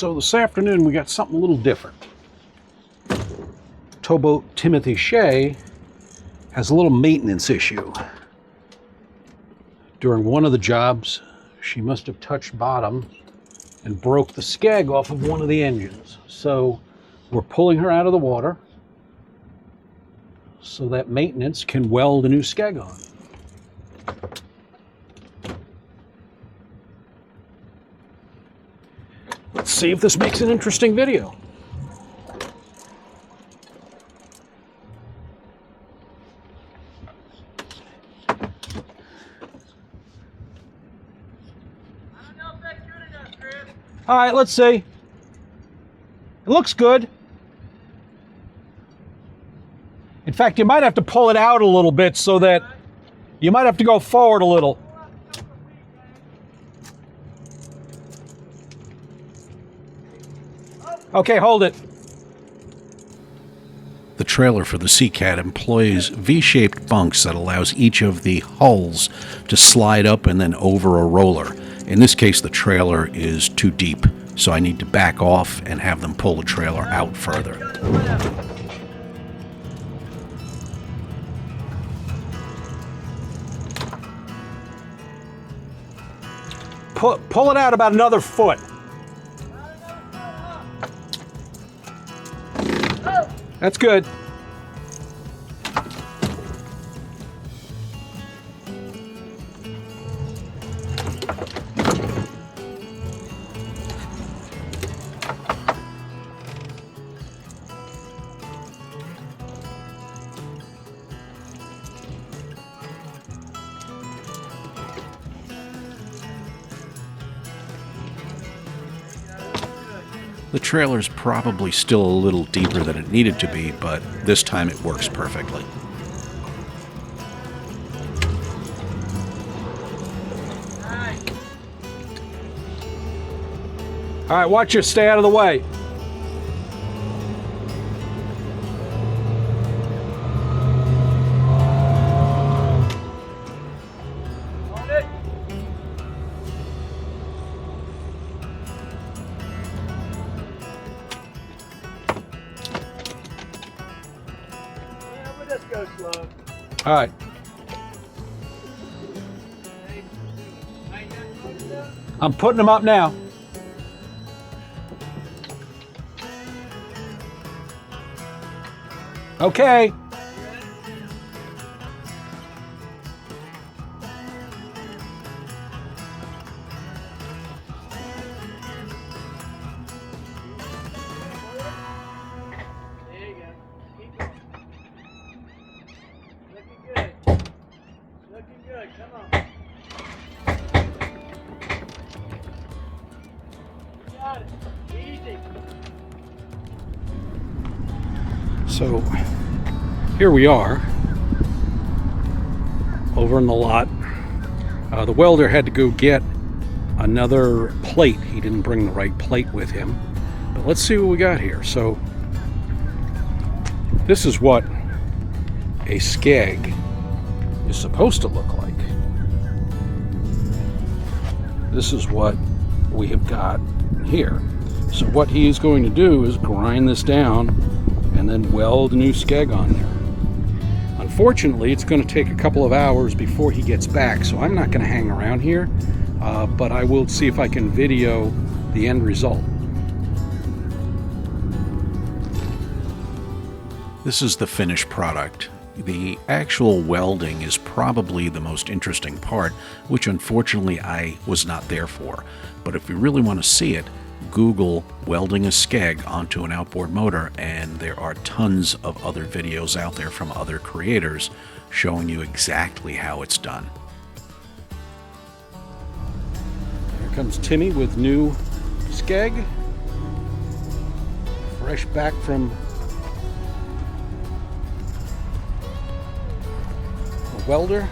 So this afternoon we got something a little different. Towboat Timothy Shea has a little maintenance issue. During one of the jobs, she must have touched bottom and broke the skeg off of one of the engines. So we're pulling her out of the water so that maintenance can weld a new skeg on. Let's see if this makes an interesting video. All right, let's see. It looks good. In fact, you might have to pull it out a little bit so that you might have to go forward a little. Okay, hold it. The trailer for the Seacat employs V-shaped bunks that allows each of the hulls to slide up and then over a roller. In this case, the trailer is too deep, so I need to back off and have them pull the trailer out further. Pull it out about another foot. That's good. The trailer's probably still a little deeper than it needed to be, but this time it works perfectly. All right, watch you stay out of the way. Go slow. All right. I'm putting them up now. Okay. So here we are over in the lot. The welder had to go get another plate. He didn't bring the right plate with him. But let's see what we got here. So this is what a skeg is supposed to look like. This is what we have got here. So what he is going to do is grind this down and then weld a new skeg on there. Unfortunately, it's going to take a couple of hours before he gets back, so I'm not going to hang around here, but I will see if I can video the end result. This is the finished product. The actual welding is probably the most interesting part, which unfortunately I was not there for. But if you really want to see it, Google welding a skeg onto an outboard motor, and there are tons of other videos out there from other creators showing you exactly how it's done. Here comes Timmy with new skeg, fresh back from the welder.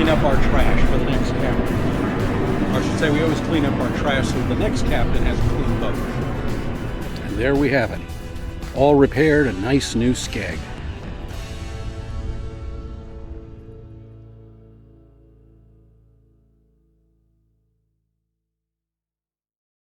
clean up our trash for the next captain. Or I should say, we always clean up our trash so the next captain has a clean boat. And there we have it. All repaired, a nice new Skeg.